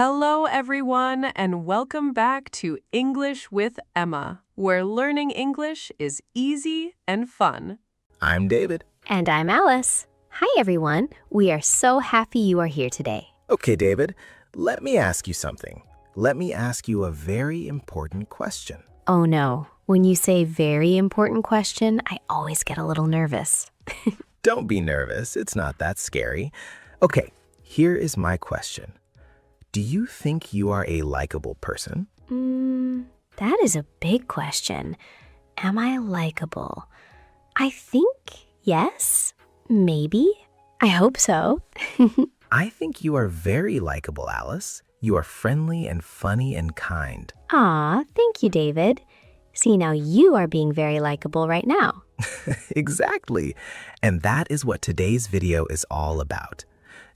Hello, everyone, and welcome back to English with Emma, where learning English is easy and fun. I'm David. And I'm Alice. Hi, everyone. We are so happy you are here today. Okay, David, let me ask you something. Let me ask you a very important question. Oh, no. When you say very important question, I always get a little nervous. Don't be nervous. It's not that scary. Okay, here is my question. Do you think you are a likable person? That is a big question. Am I likable? I think yes, maybe. I hope so. I think you are very likable, Alice. You are friendly and funny and kind. Aw, thank you, David. See, now you are being very likable right now. Exactly. And that is what today's video is all about.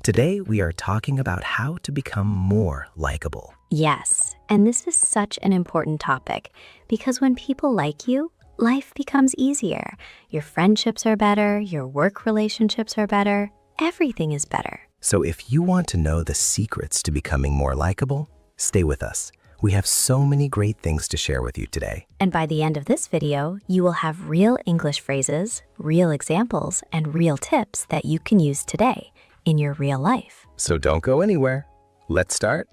Today, we are talking about how to become more likable. Yes, and this is such an important topic because when people like you, life becomes easier. Your friendships are better, your work relationships are better, everything is better. So if you want to know the secrets to becoming more likable, stay with us. We have so many great things to share with you today. And by the end of this video, you will have real English phrases, real examples, and real tips that you can use today in your real life. So don't go anywhere. Let's start.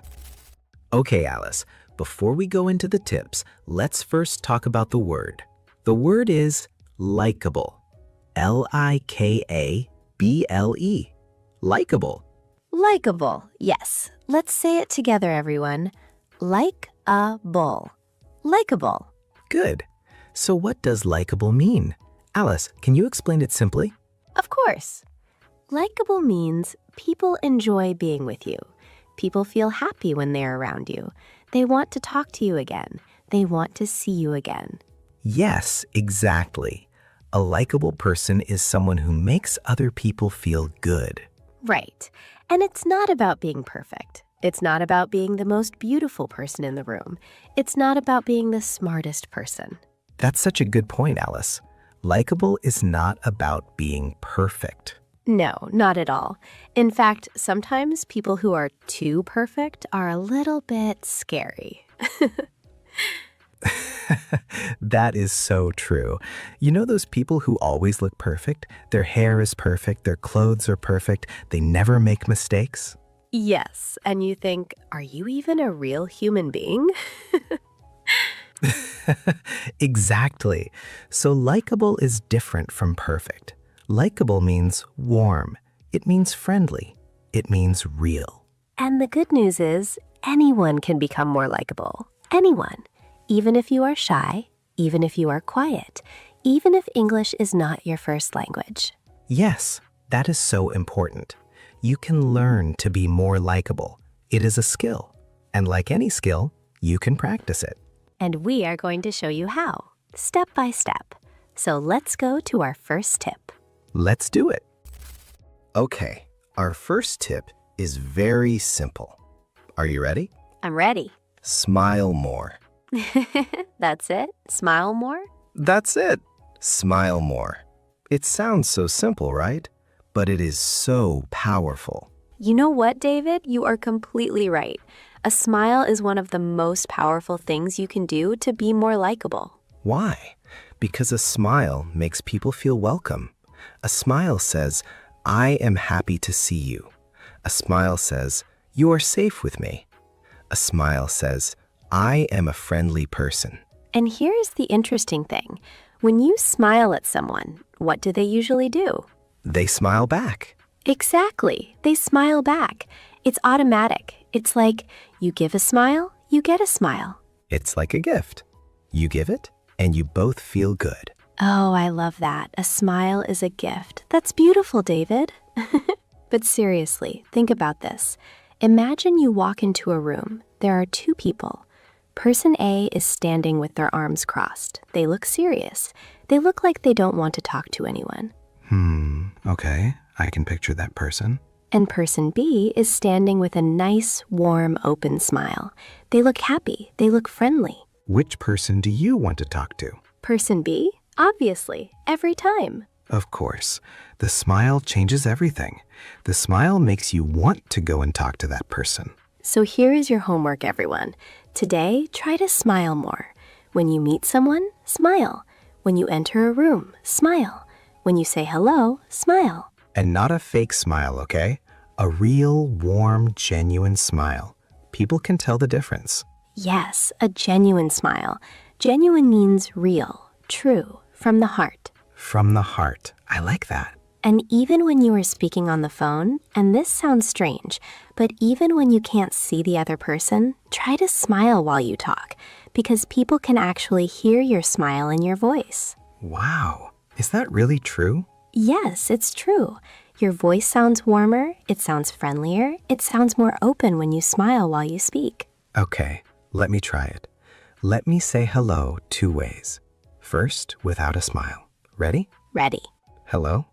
Okay, Alice, before we go into the tips, let's first talk about the word. The word is likeable. L-I-K-A-B-L-E. Likeable. Likeable, yes. Let's say it together, everyone. Like-a-bull. Likeable. Good. So what does likeable mean? Alice, can you explain it simply? Of course. Likeable means people enjoy being with you. People feel happy when they're around you. They want to talk to you again. They want to see you again. Yes, exactly. A likable person is someone who makes other people feel good. Right. And it's not about being perfect. It's not about being the most beautiful person in the room. It's not about being the smartest person. That's such a good point, Alice. Likeable is not about being perfect. No, not at all. In fact, sometimes people who are too perfect are a little bit scary. That is so true. You know those people who always look perfect? Their hair is perfect, their clothes are perfect, they never make mistakes? Yes, and you think, are you even a real human being? Exactly. So likable is different from perfect. Likable means warm. It means friendly. It means real. And the good news is, anyone can become more likable. Anyone. Even if you are shy, even if you are quiet, even if English is not your first language. Yes, that is so important. You can learn to be more likable. It is a skill. And like any skill, you can practice it. And we are going to show you how, step by step. So let's go to our first tip. Let's do it. Okay, our first tip is very simple. Are you ready? I'm ready. Smile more. That's it? Smile more? That's it. Smile more. It sounds so simple, right? But it is so powerful. You know what, David? You are completely right. A smile is one of the most powerful things you can do to be more likable. Why? Because a smile makes people feel welcome. A smile says, I am happy to see you. A smile says, you are safe with me. A smile says, I am a friendly person. And here's the interesting thing. When you smile at someone, what do they usually do? They smile back. Exactly. They smile back. It's automatic. It's like you give a smile, you get a smile. It's like a gift. You give it, and you both feel good. Oh, I love that. A smile is a gift. That's beautiful, David. But seriously, think about this. Imagine you walk into a room. There are two people. Person A is standing with their arms crossed. They look serious. They look like they don't want to talk to anyone. Okay. I can picture that person. And person B is standing with a nice, warm, open smile. They look happy. They look friendly. Which person do you want to talk to? Person B? Obviously, every time. Of course. The smile changes everything. The smile makes you want to go and talk to that person. So here is your homework, everyone. Today, try to smile more. When you meet someone, smile. When you enter a room, smile. When you say hello, smile. And not a fake smile, okay? A real, warm, genuine smile. People can tell the difference. Yes, a genuine smile. Genuine means real, true, from the heart. From the heart. I like that. And even when you are speaking on the phone, and this sounds strange, but even when you can't see the other person, try to smile while you talk, because people can actually hear your smile in your voice. Wow. Is that really true? Yes, it's true. Your voice sounds warmer, it sounds friendlier, it sounds more open when you smile while you speak. Okay, let me try it. Let me say hello 2 ways. First, without a smile. Ready? Ready. Hello?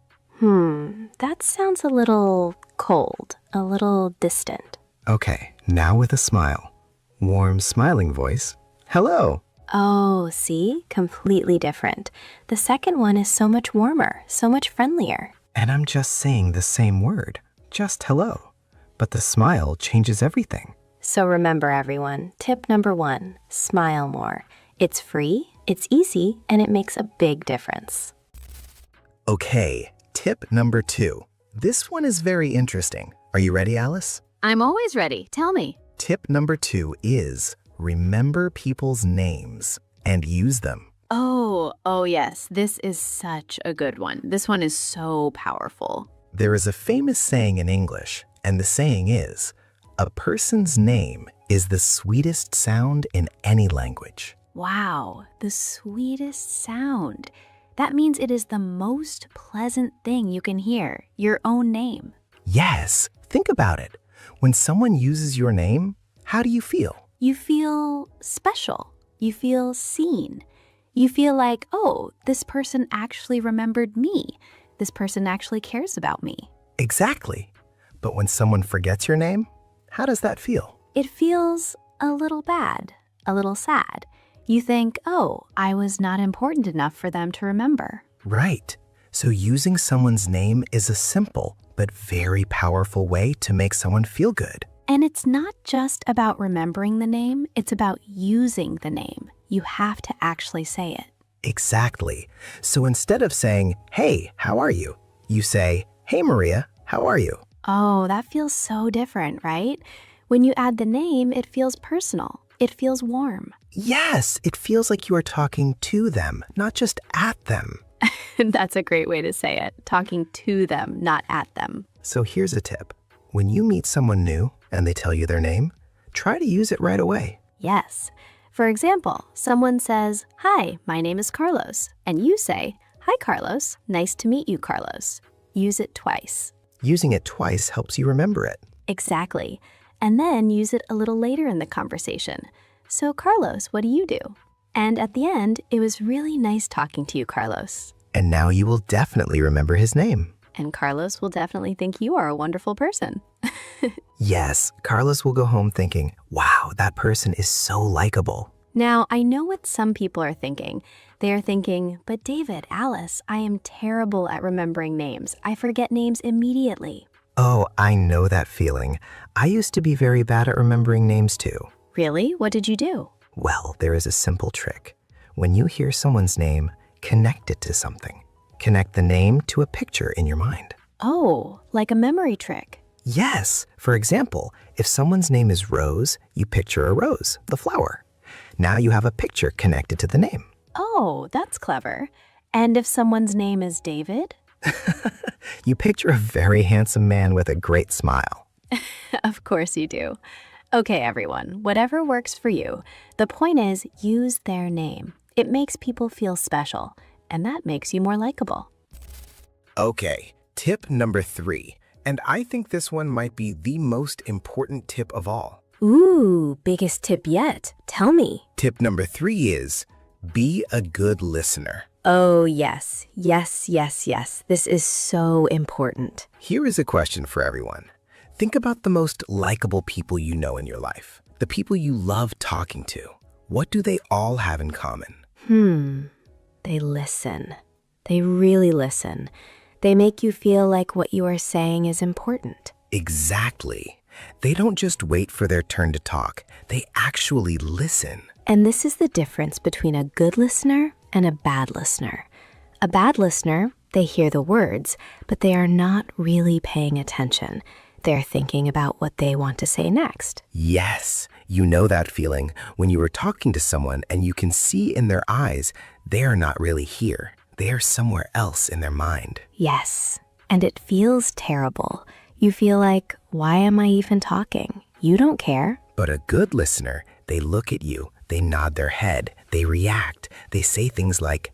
That sounds a little cold, a little distant. Okay, now with a smile. Warm, smiling voice. Hello. Oh, see? Completely different. The second one is so much warmer, so much friendlier. And I'm just saying the same word, just hello. But the smile changes everything. So remember, everyone, tip number 1, smile more. It's free, it's easy, and it makes a big difference. Okay, tip number 2. This one is very interesting. Are you ready, Alice? I'm always ready. Tell me. Tip number 2 is remember people's names and use them. Oh yes. This is such a good one. This one is so powerful. There is a famous saying in English, and the saying is, a person's name is the sweetest sound in any language. Wow, the sweetest sound. That means it is the most pleasant thing you can hear, your own name. Yes, think about it. When someone uses your name, how do you feel? You feel special. You feel seen. You feel like, oh, this person actually remembered me. This person actually cares about me. Exactly. But when someone forgets your name, how does that feel? It feels a little bad, a little sad. You think, oh, I was not important enough for them to remember. Right. So using someone's name is a simple but very powerful way to make someone feel good. And it's not just about remembering the name, it's about using the name. You have to actually say it. Exactly. So instead of saying, hey, how are you? You say, hey, Maria, how are you? Oh, that feels so different, right? When you add the name, it feels personal. It feels warm. Yes, it feels like you are talking to them, not just at them. That's a great way to say it. Talking to them, not at them. So here's a tip. When you meet someone new and they tell you their name, try to use it right away. Yes. For example, someone says, hi, my name is Carlos. And you say, hi, Carlos. Nice to meet you, Carlos. Use it twice. Using it twice helps you remember it. Exactly. And then use it a little later in the conversation. So, Carlos, what do you do? And at the end, it was really nice talking to you, Carlos. And now you will definitely remember his name. And Carlos will definitely think you are a wonderful person. Yes, Carlos will go home thinking, wow, that person is so likable. Now, I know what some people are thinking. They are thinking, but David, Alice, I am terrible at remembering names. I forget names immediately. Oh, I know that feeling. I used to be very bad at remembering names too. Really? What did you do? Well, there is a simple trick. When you hear someone's name, connect it to something. Connect the name to a picture in your mind. Oh, like a memory trick. Yes. For example, if someone's name is Rose, you picture a rose, the flower. Now you have a picture connected to the name. Oh, that's clever. And if someone's name is David? You picture a very handsome man with a great smile. Of course you do. Okay, everyone, whatever works for you. The point is, use their name. It makes people feel special, and that makes you more likable. Okay, tip number 3. And I think this one might be the most important tip of all. Ooh, biggest tip yet. Tell me. Tip number 3 is be a good listener. Oh, yes. Yes. This is so important. Here is a question for everyone. Think about the most likable people you know in your life, the people you love talking to. What do they all have in common? They listen. They really listen. They make you feel like what you are saying is important. Exactly. They don't just wait for their turn to talk. They actually listen. And this is the difference between a good listener and a bad listener. A bad listener, they hear the words, but they are not really paying attention. They're thinking about what they want to say next. Yes, you know that feeling when you are talking to someone and you can see in their eyes they are not really here. They are somewhere else in their mind. Yes, and it feels terrible. You feel like, why am I even talking? You don't care. But a good listener, they look at you, they nod their head, they react, they say things like,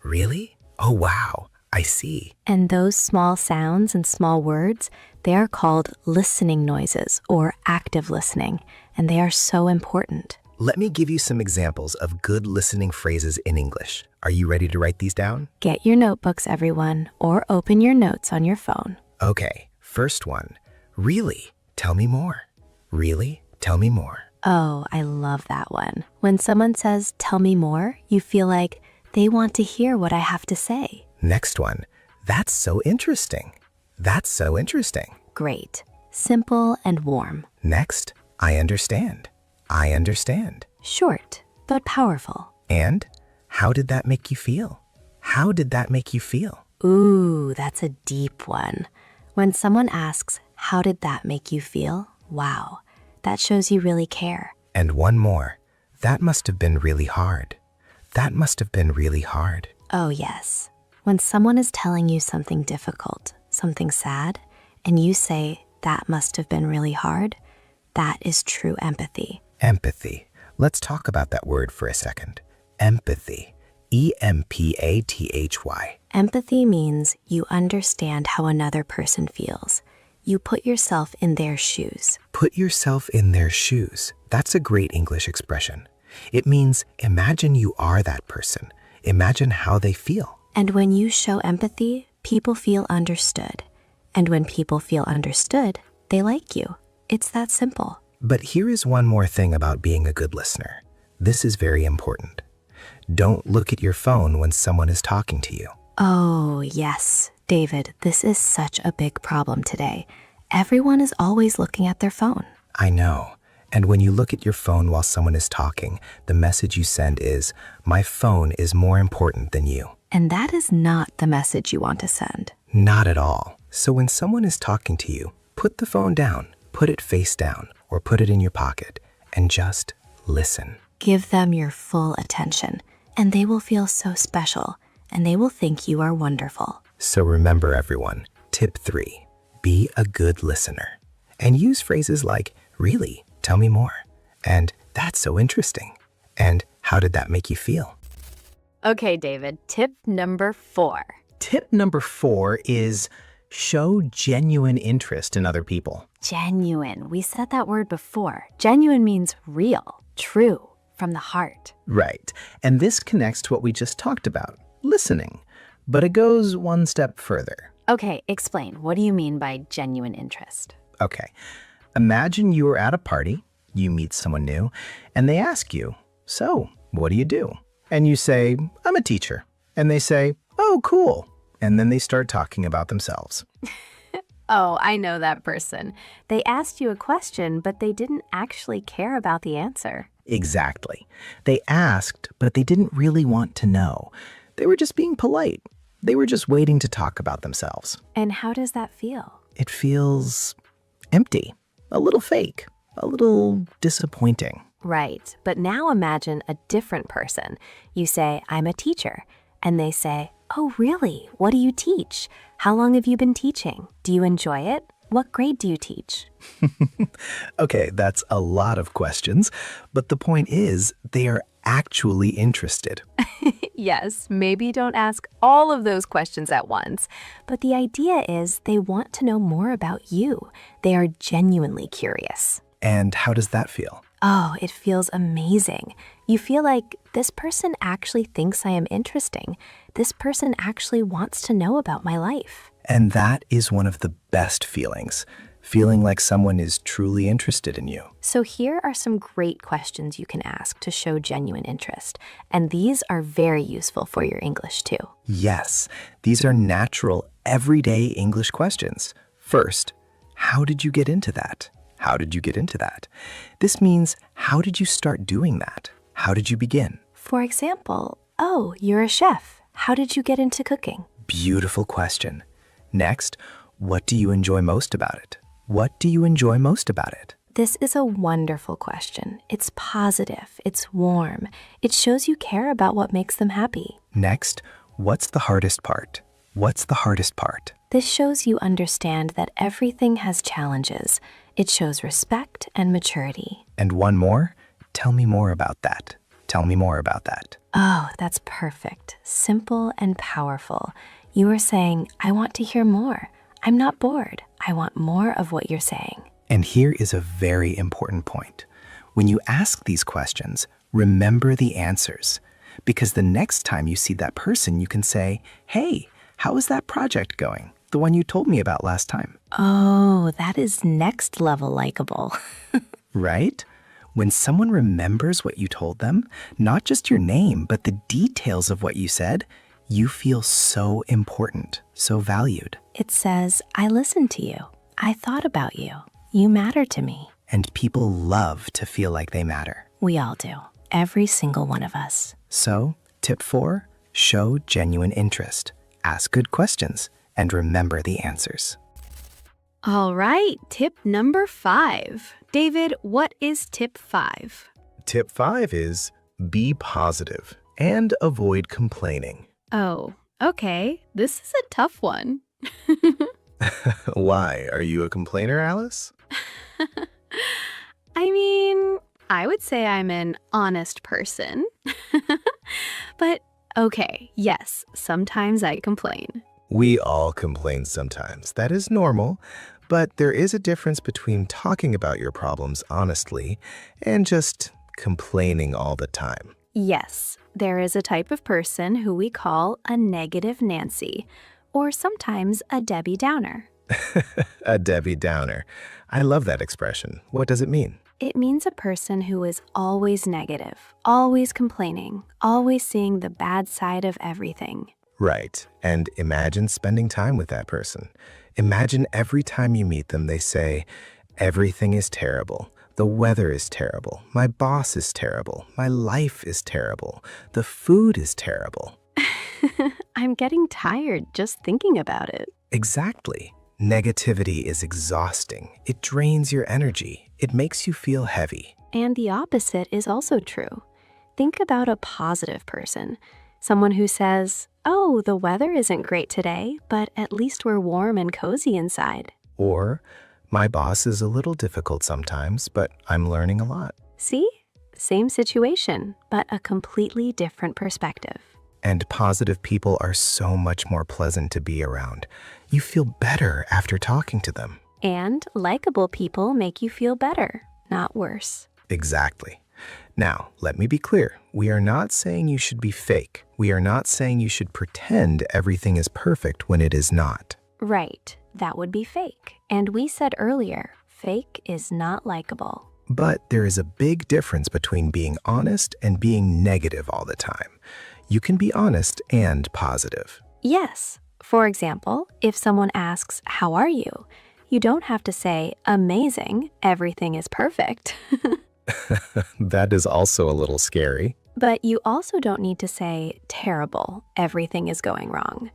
really? Oh, wow, I see. And those small sounds and small words, they are called listening noises or active listening, and they are so important. Let me give you some examples of good listening phrases in English. Are you ready to write these down? Get your notebooks, everyone, or open your notes on your phone. Okay, first one. Really? Tell me more. Really? Tell me more. Oh, I love that one. When someone says, tell me more, you feel like they want to hear what I have to say. Next one. That's so interesting. That's so interesting. Great. Simple and warm. Next, I understand. I understand. Short, but powerful. And how did that make you feel? How did that make you feel? Ooh, that's a deep one. When someone asks, how did that make you feel? Wow, that shows you really care. And one more. That must have been really hard. That must have been really hard. Oh, yes. When someone is telling you something difficult, something sad, and you say, that must have been really hard, that is true empathy. Empathy. Let's talk about that word for a second. Empathy. E-M-P-A-T-H-Y. Empathy means you understand how another person feels. You put yourself in their shoes. Put yourself in their shoes. That's a great English expression. It means imagine you are that person. Imagine how they feel. And when you show empathy, people feel understood. And when people feel understood, they like you. It's that simple. But here is one more thing about being a good listener. This is very important. Don't look at your phone when someone is talking to you. Oh, yes. David, this is such a big problem today. Everyone is always looking at their phone. I know. And when you look at your phone while someone is talking, the message you send is, my phone is more important than you. And that is not the message you want to send. Not at all. So when someone is talking to you, put the phone down, put it face down, or put it in your pocket, and just listen. Give them your full attention, and they will feel so special, and they will think you are wonderful. So remember, everyone, tip 3, be a good listener. And use phrases like, really, tell me more, and that's so interesting, and how did that make you feel? Okay, David, tip number 4. Tip number 4 is show genuine interest in other people. Genuine. We said that word before. Genuine means real, true, from the heart. Right. And this connects to what we just talked about, listening. But it goes one step further. Okay, explain. What do you mean by genuine interest? Okay. Imagine you are at a party, you meet someone new, and they ask you, so, what do you do? And you say, I'm a teacher. And they say, oh, cool. And then they start talking about themselves. Oh, I know that person. They asked you a question, but they didn't actually care about the answer. Exactly. They asked, but they didn't really want to know. They were just being polite. They were just waiting to talk about themselves. And how does that feel? It feels empty, a little fake, a little disappointing. Right, but now imagine a different person. You say, I'm a teacher, and they say, oh, really? What do you teach? How long have you been teaching? Do you enjoy it? What grade do you teach? Okay, that's a lot of questions, but the point is they are actually interested. Yes, maybe don't ask all of those questions at once, but the idea is they want to know more about you. They are genuinely curious. And how does that feel? Oh, it feels amazing. You feel like this person actually thinks I am interesting. This person actually wants to know about my life. And that is one of the best feelings, feeling like someone is truly interested in you. So here are some great questions you can ask to show genuine interest. And these are very useful for your English too. Yes, these are natural, everyday English questions. First, how did you get into that? How did you get into that? This means, how did you start doing that? How did you begin? For example, oh, you're a chef. How did you get into cooking? Beautiful question. Next, what do you enjoy most about it? What do you enjoy most about it? This is a wonderful question. It's positive, it's warm. It shows you care about what makes them happy. Next, what's the hardest part? What's the hardest part? This shows you understand that everything has challenges. It shows respect and maturity. And one more, tell me more about that. Tell me more about that. Oh, that's perfect. Simple and powerful. You are saying, I want to hear more. I'm not bored. I want more of what you're saying. And here is a very important point. When you ask these questions, remember the answers. Because the next time you see that person, you can say, hey, how is that project going? The one you told me about last time. Oh, that is next level likable. Right? When someone remembers what you told them, not just your name, but the details of what you said, you feel so important, so valued. It says, I listened to you. I thought about you. You matter to me. And people love to feel like they matter. We all do. Every single one of us. So, tip 4, show genuine interest. Ask good questions and remember the answers. All right, tip number 5. David, what is tip 5? Tip 5 is be positive and avoid complaining. Oh, okay. This is a tough one. Why? Are you a complainer, Alice? I mean, I would say I'm an honest person. But okay, yes, sometimes I complain. We all complain sometimes. That is normal. But there is a difference between talking about your problems honestly and just complaining all the time. Yes, there is a type of person who we call a negative Nancy, or sometimes a Debbie Downer. A Debbie Downer. I love that expression. What does it mean? It means a person who is always negative, always complaining, always seeing the bad side of everything. Right. And imagine spending time with that person. Imagine every time you meet them, they say, everything is terrible. The weather is terrible. My boss is terrible. My life is terrible. The food is terrible. I'm getting tired just thinking about it. Exactly. Negativity is exhausting. It drains your energy. It makes you feel heavy. And the opposite is also true. Think about a positive person, someone who says, oh, the weather isn't great today, but at least we're warm and cozy inside. Or, my boss is a little difficult sometimes, but I'm learning a lot. See? Same situation, but a completely different perspective. And positive people are so much more pleasant to be around. You feel better after talking to them. And likable people make you feel better, not worse. Exactly. Now, let me be clear. We are not saying you should be fake. We are not saying you should pretend everything is perfect when it is not. Right, that would be fake. And we said earlier, fake is not likable. But there is a big difference between being honest and being negative all the time. You can be honest and positive. Yes. For example, if someone asks, how are you? You don't have to say, amazing, everything is perfect. That is also a little scary. But you also don't need to say, terrible, everything is going wrong.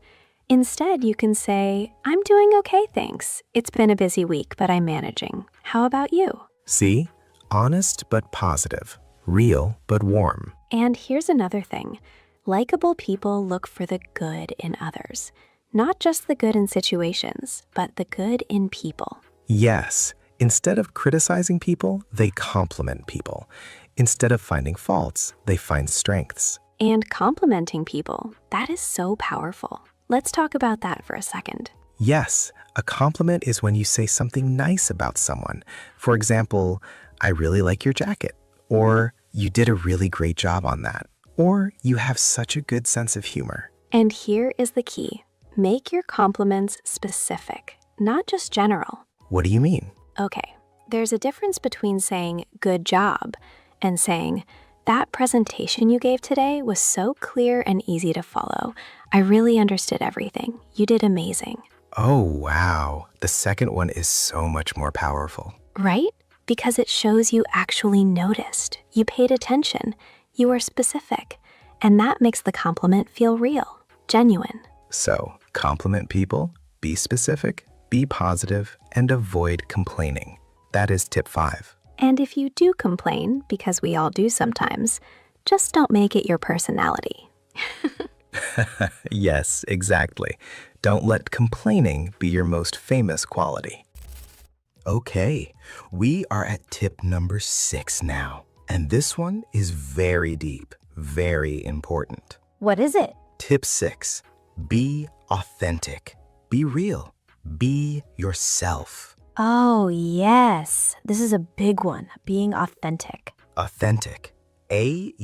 Instead, you can say, I'm doing okay, thanks. It's been a busy week, but I'm managing. How about you? See? Honest but positive. Real but warm. And here's another thing. Likable people look for the good in others. Not just the good in situations, but the good in people. Yes. Instead of criticizing people, they compliment people. Instead of finding faults, they find strengths. And complimenting people, that is so powerful. Let's talk about that for a second. Yes, a compliment is when you say something nice about someone. For example, I really like your jacket. Or you did a really great job on that. Or you have such a good sense of humor. And here is the key. Make your compliments specific, not just general. What do you mean? Okay, there's a difference between saying good job and saying that presentation you gave today was so clear and easy to follow. I really understood everything. You did amazing. Oh, wow. The second one is so much more powerful. Right? because it shows you actually noticed, you paid attention, you were specific, and that makes the compliment feel real, genuine. So, compliment people, be specific, be positive, and avoid complaining. That is tip 5. And if you do complain, because we all do sometimes, just don't make it your personality. Yes, exactly. Don't let complaining be your most famous quality. Okay, we are at tip number 6 now. And this one is very deep, very important. What is it? Tip 6, be authentic. Be real. Be yourself. Oh, yes. This is a big one, being authentic. Authentic. A-U-T-H-E-N-T-I-C.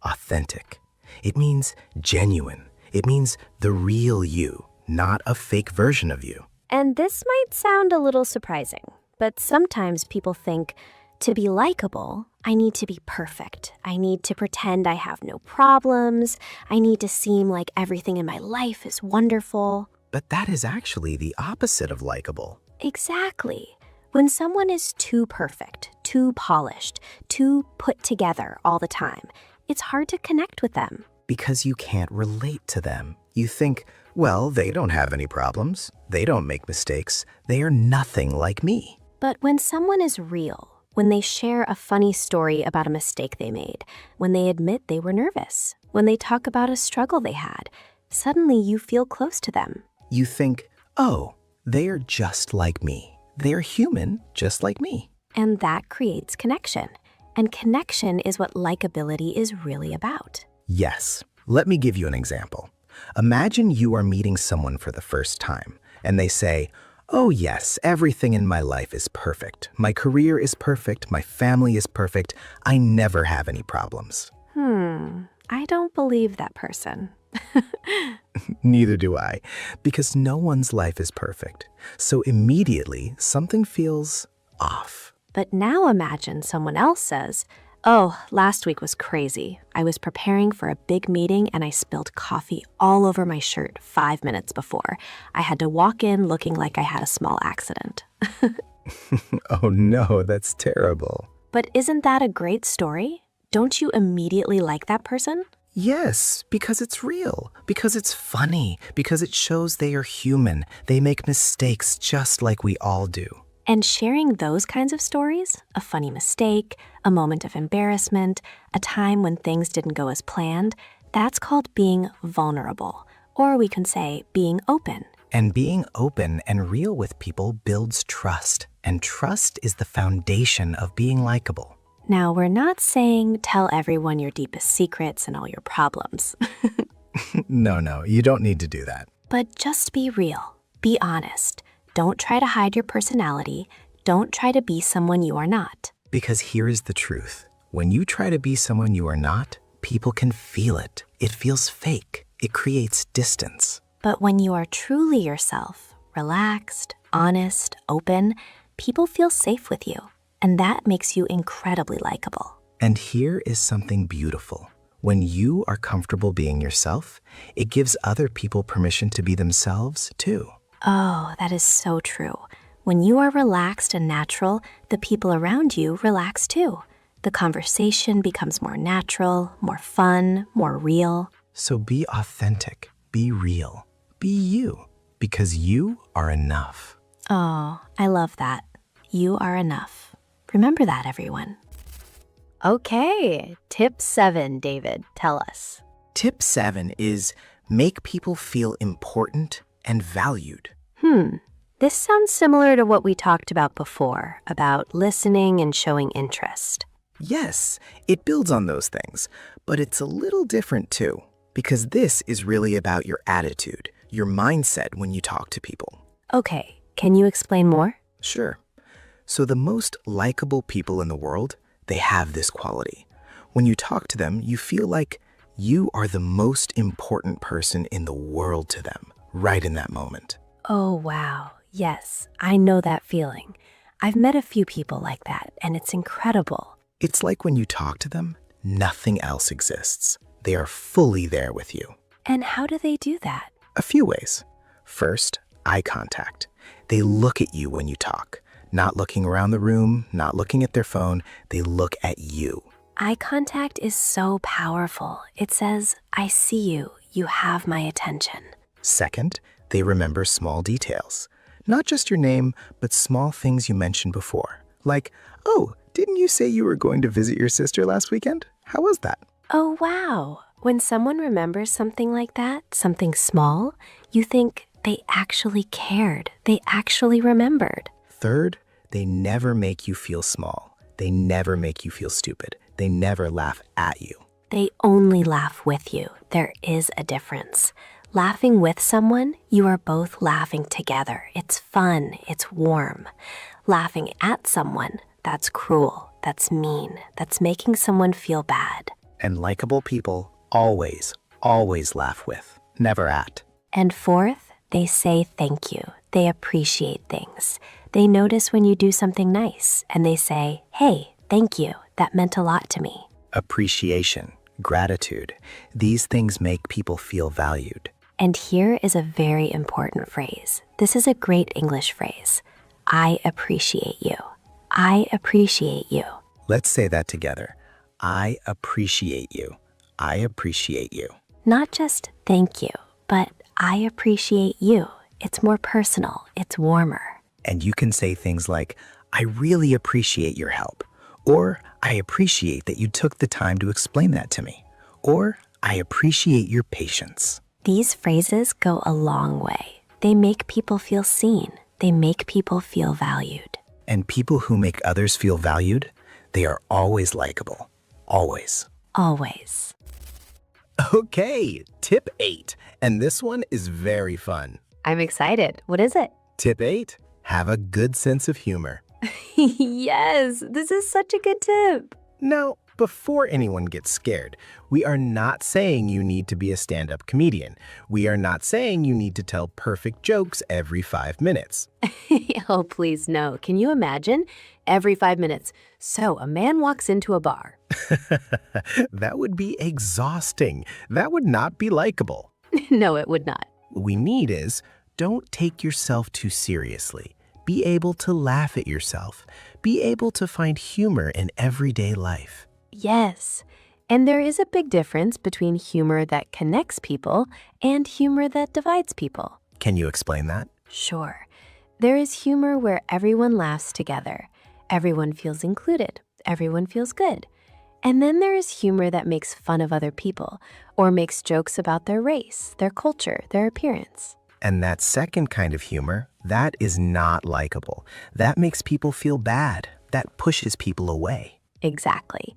Authentic. It means genuine. It means the real you, not a fake version of you. And this might sound a little surprising, but sometimes people think, to be likable, I need to be perfect. I need to pretend I have no problems. I need to seem like everything in my life is wonderful. But that is actually the opposite of likable. Exactly. When someone is too perfect, too polished, too put together all the time, it's hard to connect with them. Because you can't relate to them. You think, well, they don't have any problems. They don't make mistakes. They are nothing like me. But when someone is real, when they share a funny story about a mistake they made, when they admit they were nervous, when they talk about a struggle they had, suddenly you feel close to them. You think, oh, they are just like me. They are human just like me. And that creates connection. And connection is what likability is really about. Yes. Let me give you an example. Imagine you are meeting someone for the first time, and they say, oh yes, everything in my life is perfect. My career is perfect. My family is perfect. I never have any problems. I don't believe that person. Neither do I, because no one's life is perfect. So immediately, something feels off. But now imagine someone else says, oh, last week was crazy. I was preparing for a big meeting and I spilled coffee all over my shirt 5 minutes before. I had to walk in looking like I had a small accident. Oh no, that's terrible. But isn't that a great story? Don't you immediately like that person? Yes, because it's real, because it's funny, because it shows they are human. They make mistakes just like we all do. And sharing those kinds of stories, a funny mistake, a moment of embarrassment, a time when things didn't go as planned, that's called being vulnerable. Or we can say being open. And being open and real with people builds trust. And trust is the foundation of being likable. Now, we're not saying tell everyone your deepest secrets and all your problems. No, you don't need to do that. But just be real. Be honest. Don't try to hide your personality. Don't try to be someone you are not. Because here is the truth. When you try to be someone you are not, people can feel it. It feels fake. It creates distance. But when you are truly yourself, relaxed, honest, open, people feel safe with you. And that makes you incredibly likable. And here is something beautiful. When you are comfortable being yourself, it gives other people permission to be themselves too. Oh, that is so true. When you are relaxed and natural, the people around you relax too. The conversation becomes more natural, more fun, more real. So be authentic, be real, be you, because you are enough. Oh, I love that. You are enough. Remember that, everyone. Okay, tip 7, David, tell us. Tip 7 is make people feel important and valued. This sounds similar to what we talked about before, about listening and showing interest. Yes, it builds on those things, but it's a little different too, because this is really about your attitude, your mindset when you talk to people. Okay, can you explain more? Sure. So the most likable people in the world, they have this quality. When you talk to them, you feel like you are the most important person in the world to them, right in that moment. Oh, wow. Yes, I know that feeling. I've met a few people like that, and it's incredible. It's like when you talk to them, nothing else exists. They are fully there with you. And how do they do that? A few ways. First, eye contact. They look at you when you talk, not looking around the room, not looking at their phone. They look at you. Eye contact is so powerful. It says, I see you. You have my attention. Second, they remember small details. Not just your name, but small things you mentioned before. Like, oh, didn't you say you were going to visit your sister last weekend? How was that? Oh, wow. When someone remembers something like that, something small, you think they actually cared. They actually remembered. Third, they never make you feel small. They never make you feel stupid. They never laugh at you. They only laugh with you. There is a difference. Laughing with someone, you are both laughing together. It's fun. It's warm. Laughing at someone, that's cruel. That's mean. That's making someone feel bad. And likable people always, always laugh with, never at. And fourth, they say thank you. They appreciate things. They notice when you do something nice, and they say, hey, thank you. That meant a lot to me. Appreciation, gratitude, these things make people feel valued. And here is a very important phrase. This is a great English phrase. I appreciate you. I appreciate you. Let's say that together. I appreciate you. I appreciate you. Not just thank you, but I appreciate you. It's more personal. It's warmer. And you can say things like, I really appreciate your help. Or, I appreciate that you took the time to explain that to me. Or, I appreciate your patience. These phrases go a long way. They make people feel seen. They make people feel valued. And people who make others feel valued, they are always likable. Always. Always. Okay, tip 8. And this one is very fun. I'm excited. What is it? Tip 8, have a good sense of humor. Yes, this is such a good tip. Now, before anyone gets scared, we are not saying you need to be a stand-up comedian. We are not saying you need to tell perfect jokes every 5 minutes. Oh, please, no. Can you imagine? Every 5 minutes. So a man walks into a bar. That would be exhausting. That would not be likable. No, it would not. What we need is, don't take yourself too seriously. Be able to laugh at yourself. Be able to find humor in everyday life. Yes. And there is a big difference between humor that connects people and humor that divides people. Can you explain that? Sure. There is humor where everyone laughs together. Everyone feels included. Everyone feels good. And then there is humor that makes fun of other people or makes jokes about their race, their culture, their appearance. And that second kind of humor, that is not likable. That makes people feel bad. That pushes people away. Exactly.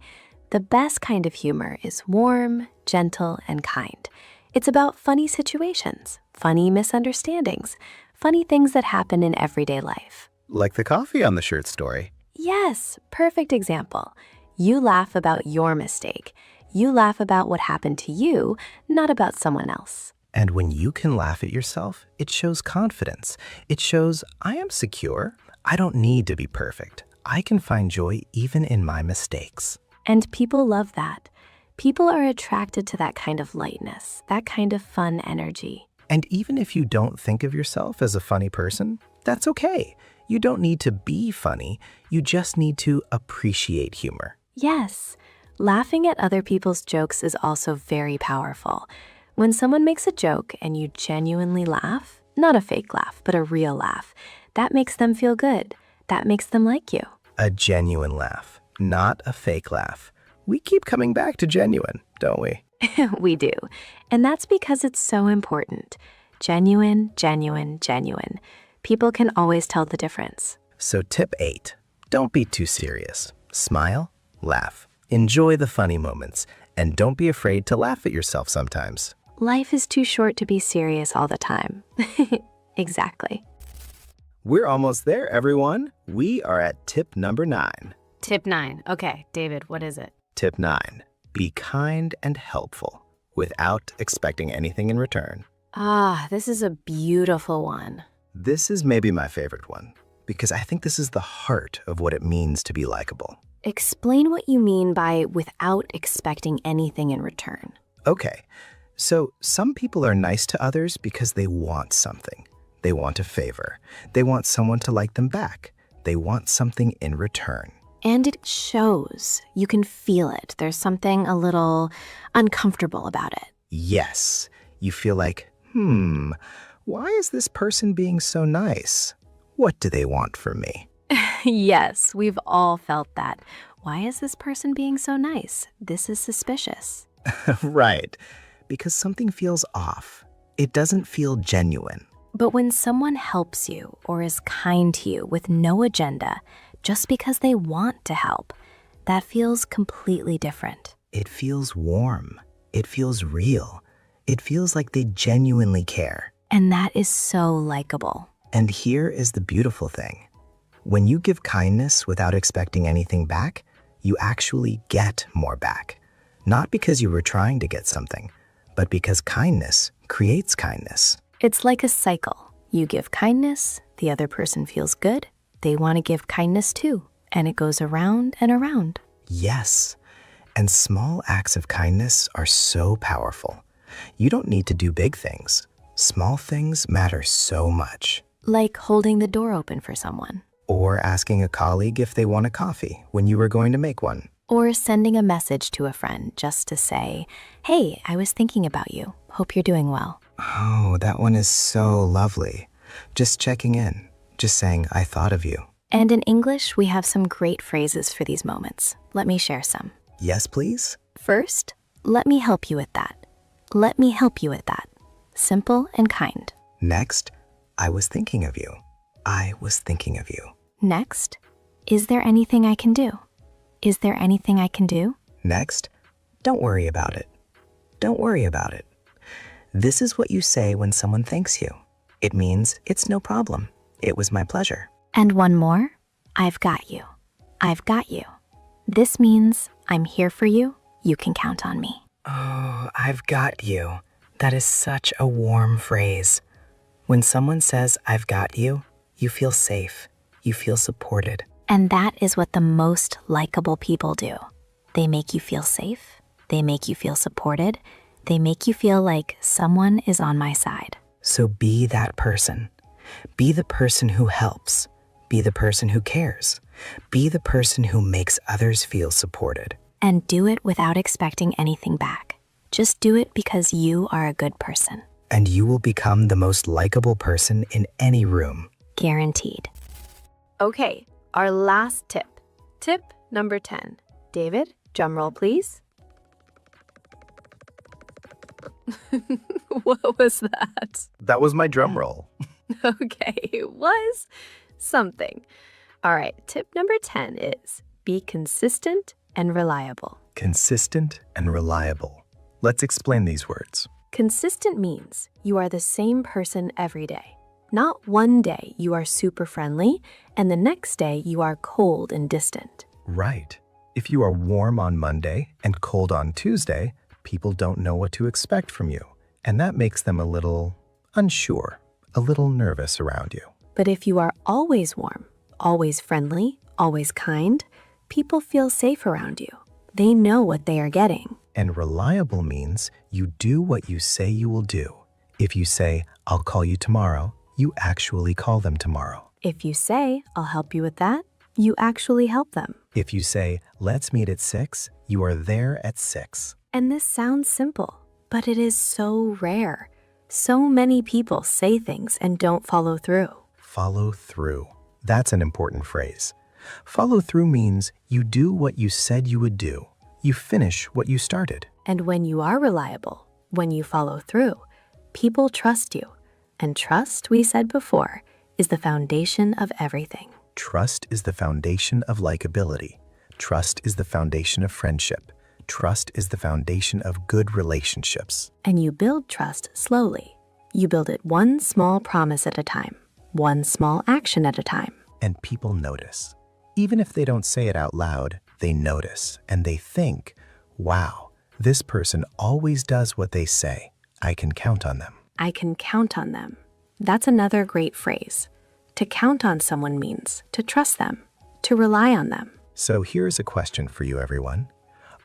The best kind of humor is warm, gentle, and kind. It's about funny situations, funny misunderstandings, funny things that happen in everyday life. Like the coffee on the shirt story. Yes, perfect example. You laugh about your mistake. You laugh about what happened to you, not about someone else. And when you can laugh at yourself, it shows confidence. It shows, I am secure. I don't need to be perfect. I can find joy even in my mistakes. And people love that. People are attracted to that kind of lightness, that kind of fun energy. And even if you don't think of yourself as a funny person, that's okay. You don't need to be funny. You just need to appreciate humor. Yes, laughing at other people's jokes is also very powerful. When someone makes a joke and you genuinely laugh, not a fake laugh, but a real laugh, that makes them feel good. That makes them like you. A genuine laugh, not a fake laugh. We keep coming back to genuine, don't we? We do. And that's because it's so important. Genuine, genuine, genuine. People can always tell the difference. So tip 8, don't be too serious. Smile, laugh, enjoy the funny moments, and don't be afraid to laugh at yourself sometimes. Life is too short to be serious all the time. Exactly. We're almost there, everyone. We are at tip number 9. Tip 9. Okay, David, what is it? Tip 9, be kind and helpful without expecting anything in return. Ah, this is a beautiful one. This is maybe my favorite one because I think this is the heart of what it means to be likable. Explain what you mean by without expecting anything in return. Okay, so some people are nice to others because they want something. They want a favor. They want someone to like them back. They want something in return. And it shows. You can feel it. There's something a little uncomfortable about it. Yes, you feel like, why is this person being so nice? What do they want from me? Yes, we've all felt that. Why is this person being so nice? This is suspicious. Right, because something feels off. It doesn't feel genuine. But when someone helps you or is kind to you with no agenda, just because they want to help, that feels completely different. It feels warm. It feels real. It feels like they genuinely care. And that is so likable. And here is the beautiful thing. When you give kindness without expecting anything back, you actually get more back. Not because you were trying to get something, but because kindness creates kindness. It's like a cycle. You give kindness, the other person feels good, they want to give kindness too, and it goes around and around. Yes, and small acts of kindness are so powerful. You don't need to do big things. Small things matter so much. Like holding the door open for someone. Or asking a colleague if they want a coffee when you were going to make one. Or sending a message to a friend just to say, hey, I was thinking about you. Hope you're doing well. Oh, that one is so lovely. Just checking in. Just saying, I thought of you. And in English, we have some great phrases for these moments. Let me share some. Yes, please? First, let me help you with that. Let me help you with that. Simple and kind. Next, I was thinking of you. I was thinking of you. Next, is there anything I can do? Is there anything I can do? Next, don't worry about it. Don't worry about it. This is what you say when someone thanks you. It means it's no problem. It was my pleasure. And one more, I've got you. I've got you. This means I'm here for you. You can count on me. Oh, I've got you. That is such a warm phrase. When someone says, I've got you, you feel safe. You feel supported. And that is what the most likable people do. They make you feel safe. They make you feel supported. They make you feel like someone is on my side. So be that person. Be the person who helps. Be the person who cares. Be the person who makes others feel supported. And do it without expecting anything back. Just do it because you are a good person. And you will become the most likable person in any room. Guaranteed. Okay, our last tip. Tip number 10. David, drum roll, please. What was that? That was my drum roll. Okay, it was something. All right, tip number 10 is be consistent and reliable. Consistent and reliable. Let's explain these words. Consistent means you are the same person every day. Not one day you are super friendly and the next day you are cold and distant. Right. If you are warm on Monday and cold on Tuesday, people don't know what to expect from you. And that makes them a little unsure, a little nervous around you. But if you are always warm, always friendly, always kind, people feel safe around you. They know what they are getting. And reliable means you do what you say you will do. If you say, I'll call you tomorrow, you actually call them tomorrow. If you say, I'll help you with that, you actually help them. If you say, let's meet at 6, you are there at 6. And this sounds simple, but it is so rare. So many people say things and don't follow through. Follow through. That's an important phrase. Follow through means you do what you said you would do. You finish what you started. And when you are reliable, when you follow through, people trust you. And trust, we said before, is the foundation of everything. Trust is the foundation of likability. Trust is the foundation of friendship. Trust is the foundation of good relationships. And you build trust slowly. You build it one small promise at a time, one small action at a time. And people notice. Even if they don't say it out loud, they notice and they think, wow, this person always does what they say. I can count on them. I can count on them. That's another great phrase. To count on someone means to trust them, to rely on them. So here's a question for you, everyone.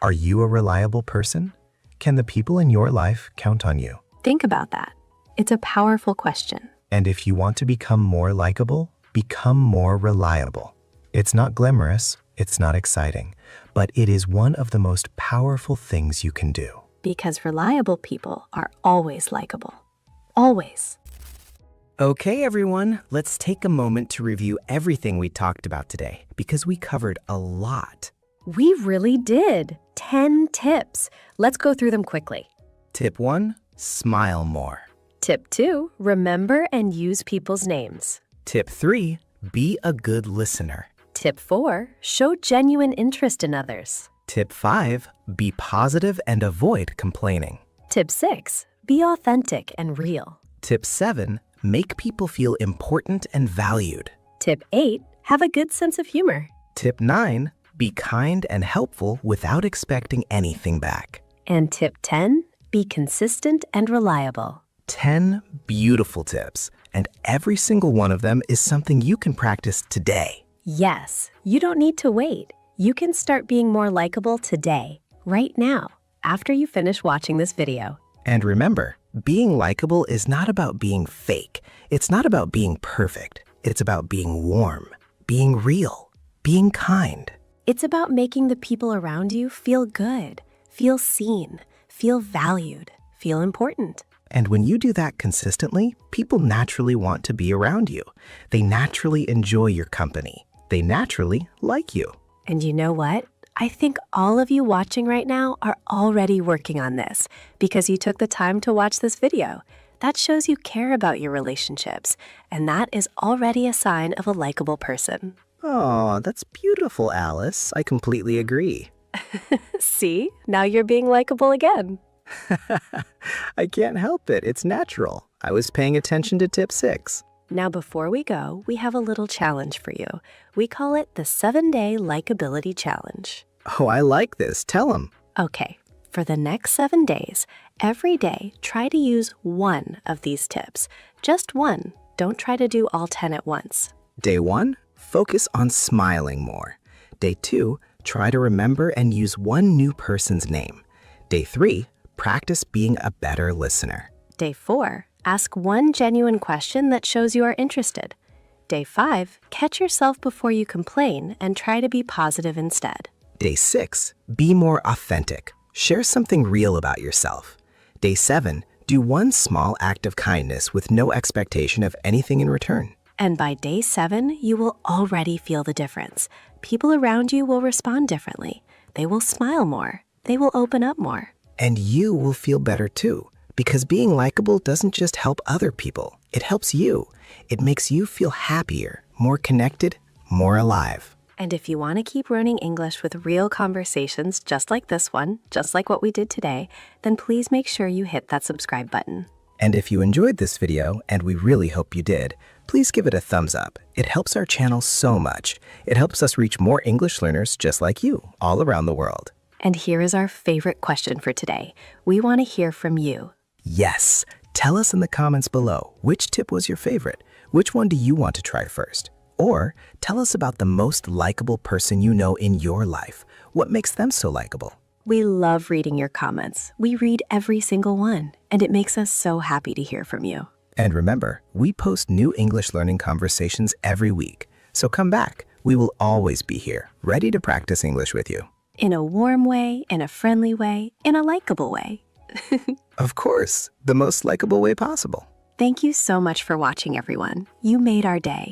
Are you a reliable person? Can the people in your life count on you? Think about that. It's a powerful question. And if you want to become more likable, become more reliable. It's not glamorous, it's not exciting, but it is one of the most powerful things you can do. Because reliable people are always likable. Always. Okay, everyone, let's take a moment to review everything we talked about today because we covered a lot. We really did. 10 tips. Let's go through them quickly. Tip 1, smile more. Tip 2, remember and use people's names. Tip 3, be a good listener. Tip 4, show genuine interest in others. Tip 5, be positive and avoid complaining. Tip 6, be authentic and real. Tip 7, make people feel important and valued. Tip 8, have a good sense of humor. Tip 9, be kind and helpful without expecting anything back. And tip 10, be consistent and reliable. 10 beautiful tips, and every single one of them is something you can practice today. Yes, you don't need to wait. You can start being more likable today, right now, after you finish watching this video. And remember, being likable is not about being fake. It's not about being perfect. It's about being warm, being real, being kind. It's about making the people around you feel good, feel seen, feel valued, feel important. And when you do that consistently, people naturally want to be around you. They naturally enjoy your company. They naturally like you. And you know what? I think all of you watching right now are already working on this because you took the time to watch this video. That shows you care about your relationships, and that is already a sign of a likable person. Oh, that's beautiful, Alice. I completely agree. See? Now you're being likable again. I can't help it. It's natural. I was paying attention to tip 6. Now, before we go, we have a little challenge for you. We call it the 7-Day Likeability Challenge. Oh, I like this. Tell them. Okay, for the next 7 days, every day, try to use one of these tips. Just one. Don't try to do all 10 at once. Day 1, focus on smiling more. Day 2, try to remember and use one new person's name. Day 3, practice being a better listener. Day 4, ask one genuine question that shows you are interested. Day 5, catch yourself before you complain and try to be positive instead. Day 6, be more authentic. Share something real about yourself. Day 7, do one small act of kindness with no expectation of anything in return. And by day 7, you will already feel the difference. People around you will respond differently. They will smile more. They will open up more. And you will feel better too, because being likable doesn't just help other people. It helps you. It makes you feel happier, more connected, more alive. And if you want to keep learning English with real conversations just like this one, just like what we did today, then please make sure you hit that subscribe button. And if you enjoyed this video, and we really hope you did, please give it a thumbs up. It helps our channel so much. It helps us reach more English learners just like you, all around the world. And here is our favorite question for today. We want to hear from you. Yes, tell us in the comments below, which tip was your favorite? Which one do you want to try first? Or tell us about the most likable person you know in your life. What makes them so likable? We love reading your comments. We read every single one, and it makes us so happy to hear from you. And remember, we post new English learning conversations every week. So come back. We will always be here, ready to practice English with you. In a warm way, in a friendly way, in a likable way. Of course, the most likable way possible. Thank you so much for watching, everyone. You made our day.